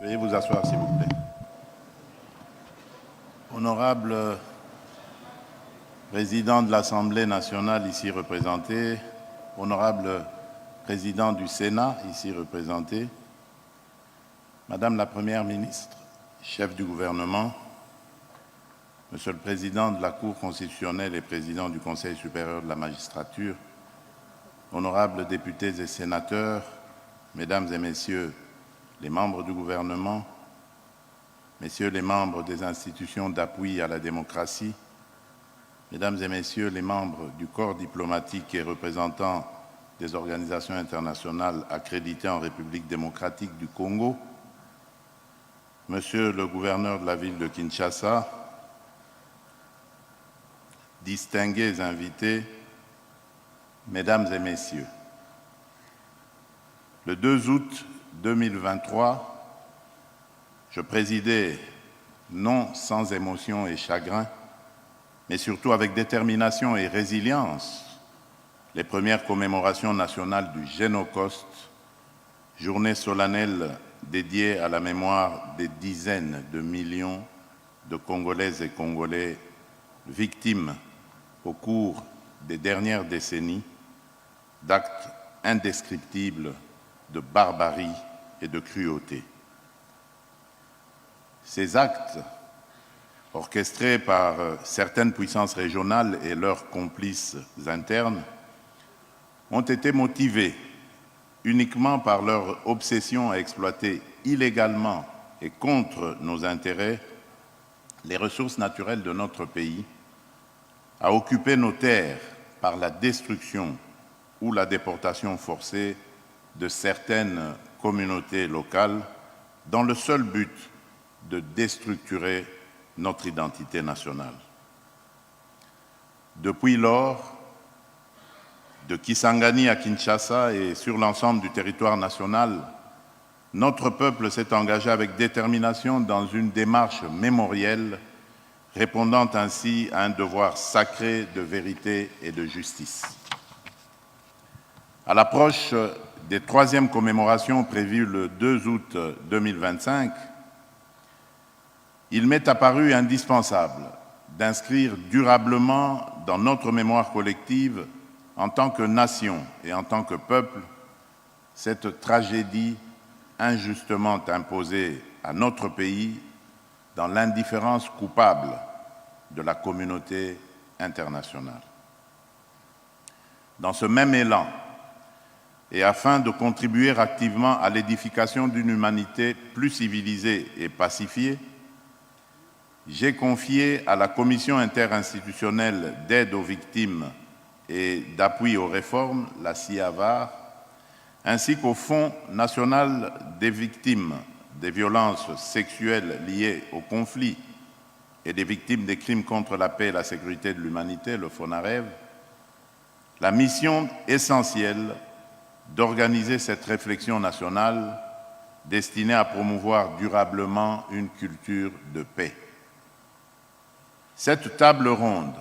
Veuillez vous asseoir, s'il vous plaît. Honorable Président de l'Assemblée nationale ici représenté, Honorable Président du Sénat ici représenté, Madame la Première ministre, chef du gouvernement, Monsieur le Président de la Cour constitutionnelle et Président du Conseil supérieur de la magistrature, honorables députés et sénateurs, Mesdames et Messieurs les membres du gouvernement, Messieurs les membres des institutions d'appui à la démocratie, Mesdames et Messieurs les membres du corps diplomatique et représentants des organisations internationales accréditées en République démocratique du Congo, Monsieur le gouverneur de la ville de Kinshasa, distingués invités, Mesdames et Messieurs, le 2 août 2023, je présidais, non sans émotion et chagrin, mais surtout avec détermination et résilience, les premières commémorations nationales du Génocauste, journée solennelle dédiée à la mémoire des dizaines de millions de Congolaises et Congolais victimes au cours des dernières décennies d'actes indescriptibles de barbarie et de cruauté. Ces actes, orchestrés par certaines puissances régionales et leurs complices internes, ont été motivés uniquement par leur obsession à exploiter illégalement et contre nos intérêts les ressources naturelles de notre pays, à occuper nos terres par la destruction ou la déportation forcée de certaines communautés locales dans le seul but de déstructurer notre identité nationale. Depuis lors, de Kisangani à Kinshasa et sur l'ensemble du territoire national, notre peuple s'est engagé avec détermination dans une démarche mémorielle, répondant ainsi à un devoir sacré de vérité et de justice. À l'approche des troisièmes commémorations prévues le 2 août 2025, il m'est apparu indispensable d'inscrire durablement dans notre mémoire collective, en tant que nation et en tant que peuple, cette tragédie injustement imposée à notre pays dans l'indifférence coupable de la communauté internationale. Dans ce même élan, et afin de contribuer activement à l'édification d'une humanité plus civilisée et pacifiée, j'ai confié à la Commission interinstitutionnelle d'aide aux victimes et d'appui aux réformes, la CIAVAR, ainsi qu'au Fonds national des victimes des violences sexuelles liées au conflit et des victimes des crimes contre la paix et la sécurité de l'humanité, le FONAREV, la mission essentielle d'organiser cette réflexion nationale destinée à promouvoir durablement une culture de paix. Cette table ronde,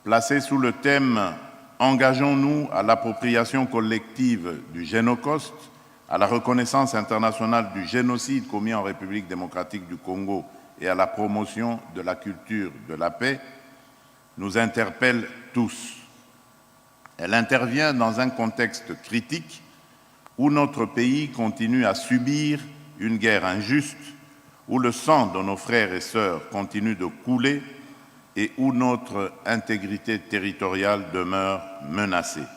placée sous le thème « Engageons-nous à l'appropriation collective du Génocauste, à la reconnaissance internationale du génocide commis en République démocratique du Congo et à la promotion de la culture de la paix », nous interpelle tous. Elle intervient dans un contexte critique où notre pays continue à subir une guerre injuste, où le sang de nos frères et sœurs continue de couler et où notre intégrité territoriale demeure menacée.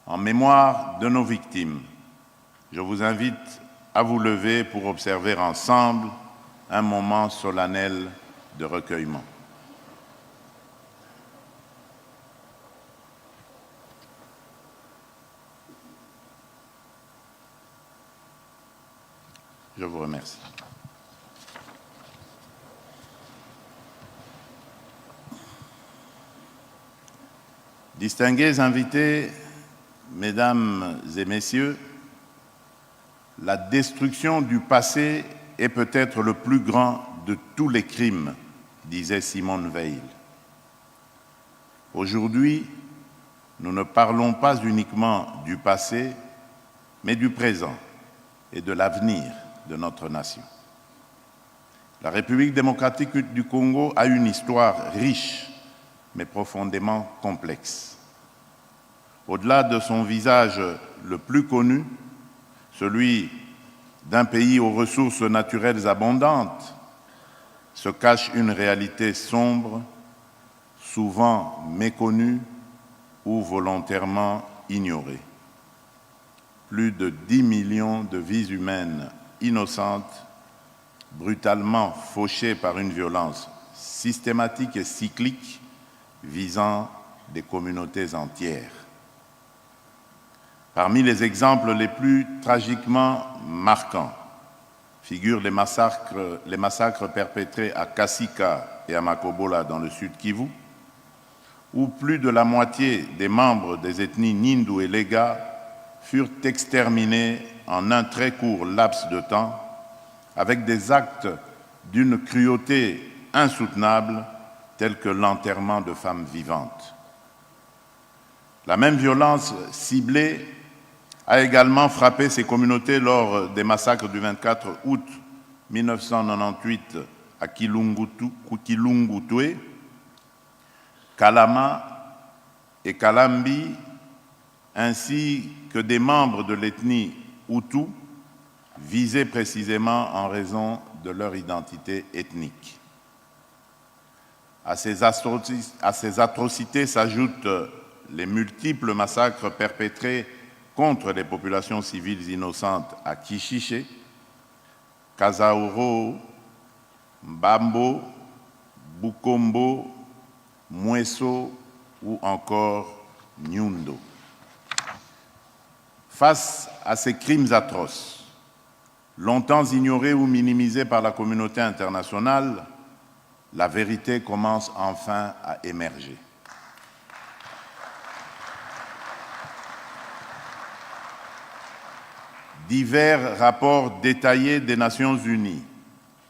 En mémoire de nos victimes, je vous invite à vous lever pour observer ensemble un moment solennel de recueillement. Je vous remercie. Distingués invités, Mesdames et Messieurs, la destruction du passé est peut-être le plus grand de tous les crimes, disait Simone Veil. Aujourd'hui, nous ne parlons pas uniquement du passé, mais du présent et de l'avenir. de notre nation. La République démocratique du Congo a une histoire riche, mais profondément complexe. Au-delà de son visage le plus connu, celui d'un pays aux ressources naturelles abondantes, se cache une réalité sombre, souvent méconnue ou volontairement ignorée. Plus de 10 millions de vies humaines innocentes, brutalement fauchées par une violence systématique et cyclique visant des communautés entières. Parmi les exemples les plus tragiquement marquants figurent les massacres perpétrés à Kasika et à Makobola dans le sud Kivu, où plus de la moitié des membres des ethnies Nindu et Lega furent exterminés en un très court laps de temps, avec des actes d'une cruauté insoutenable, tels que l'enterrement de femmes vivantes. La même violence ciblée a également frappé ces communautés lors des massacres du 24 août 1998 à Kilungutwe, Kalama et Kalambi, ainsi que des membres de l'ethnie Hutu, visés précisément en raison de leur identité ethnique. À ces atrocités s'ajoutent les multiples massacres perpétrés contre les populations civiles innocentes à Kishiché, Kazaoro, Mbambo, Bukombo, Mweso ou encore Nyundo. Face à ces crimes atroces, longtemps ignorés ou minimisés par la communauté internationale, la vérité commence enfin à émerger. Divers rapports détaillés des Nations Unies,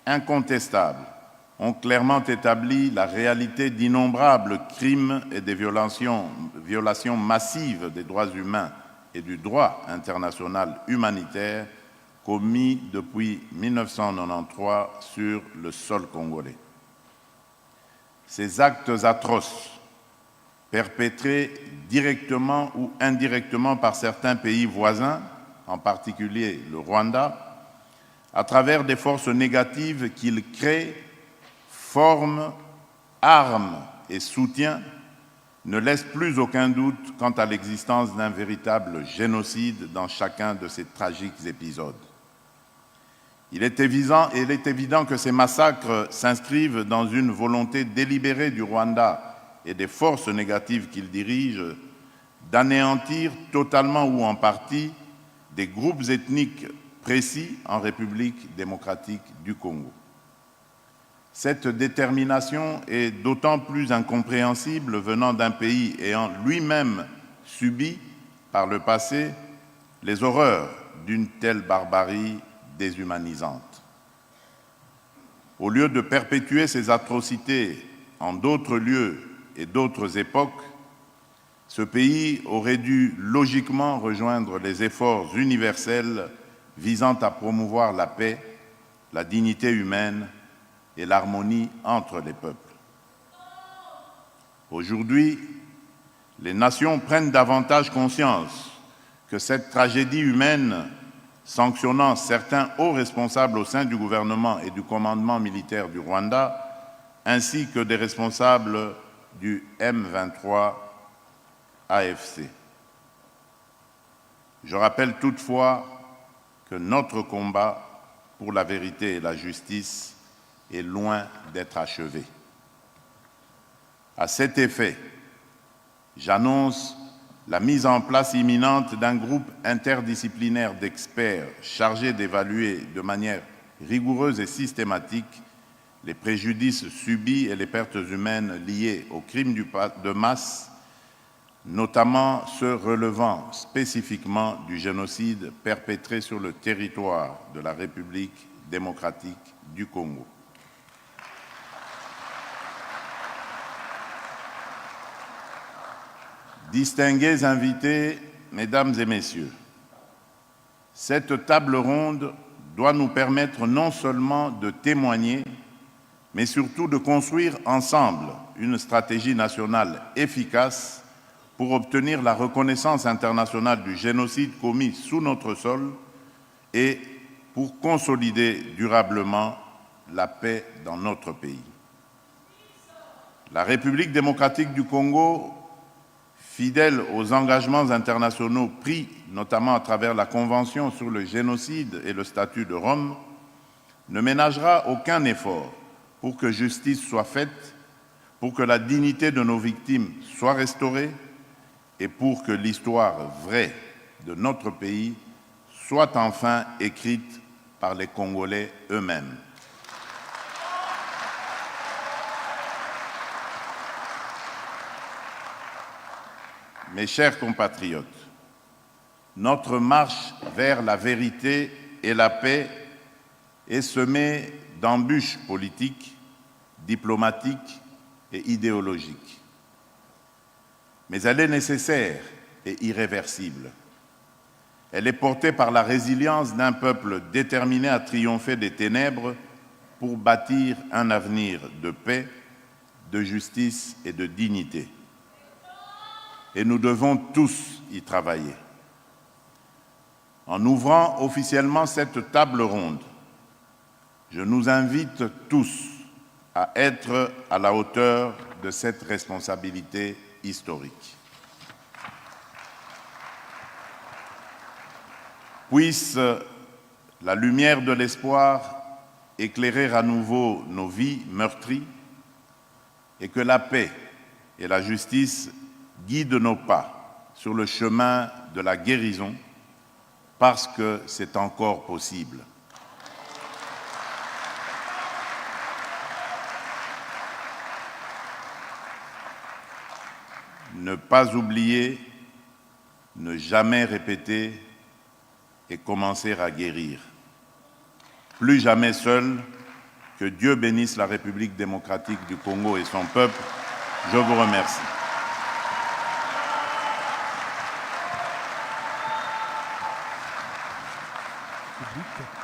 incontestables, ont clairement établi la réalité d'innombrables crimes et des violations massives des droits humains et du droit international humanitaire commis depuis 1993 sur le sol congolais. Ces actes atroces, perpétrés directement ou indirectement par certains pays voisins, en particulier le Rwanda, à travers des forces négatives qu'ils créent, forment, arment et soutiennent, ne laissent plus aucun doute quant à l'existence d'un véritable génocide dans chacun de ces tragiques épisodes. Il est évident que ces massacres s'inscrivent dans une volonté délibérée du Rwanda et des forces négatives qu'il dirige d'anéantir totalement ou en partie des groupes ethniques précis en République démocratique du Congo. Cette détermination est d'autant plus incompréhensible venant d'un pays ayant lui-même subi par le passé les horreurs d'une telle barbarie déshumanisante. Au lieu de perpétuer ces atrocités en d'autres lieux et d'autres époques, ce pays aurait dû logiquement rejoindre les efforts universels visant à promouvoir la paix, la dignité humaine et l'harmonie entre les peuples. Aujourd'hui, les nations prennent davantage conscience que cette tragédie humaine, sanctionnant certains hauts responsables au sein du gouvernement et du commandement militaire du Rwanda, ainsi que des responsables du M23 AFC. Je rappelle toutefois que notre combat pour la vérité et la justice est loin d'être achevé. À cet effet, j'annonce la mise en place imminente d'un groupe interdisciplinaire d'experts chargé d'évaluer de manière rigoureuse et systématique les préjudices subis et les pertes humaines liées aux crimes de masse, notamment ceux relevant spécifiquement du génocide perpétré sur le territoire de la République démocratique du Congo. Distingués invités, mesdames et messieurs, cette table ronde doit nous permettre non seulement de témoigner, mais surtout de construire ensemble une stratégie nationale efficace pour obtenir la reconnaissance internationale du génocide commis sous notre sol et pour consolider durablement la paix dans notre pays. La République démocratique du Congo, fidèle aux engagements internationaux pris, notamment à travers la Convention sur le génocide et le statut de Rome, ne ménagera aucun effort pour que justice soit faite, pour que la dignité de nos victimes soit restaurée et pour que l'histoire vraie de notre pays soit enfin écrite par les Congolais eux-mêmes. Mes chers compatriotes, notre marche vers la vérité et la paix est semée d'embûches politiques, diplomatiques et idéologiques. Mais elle est nécessaire et irréversible. Elle est portée par la résilience d'un peuple déterminé à triompher des ténèbres pour bâtir un avenir de paix, de justice et de dignité. Et nous devons tous y travailler. En ouvrant officiellement cette table ronde, je nous invite tous à être à la hauteur de cette responsabilité historique. Puisse la lumière de l'espoir éclairer à nouveau nos vies meurtries et que la paix et la justice guident nos pas sur le chemin de la guérison parce que c'est encore possible. Ne pas oublier, ne jamais répéter et commencer à guérir. Plus jamais seul, que Dieu bénisse la République démocratique du Congo et son peuple. Je vous remercie. Public.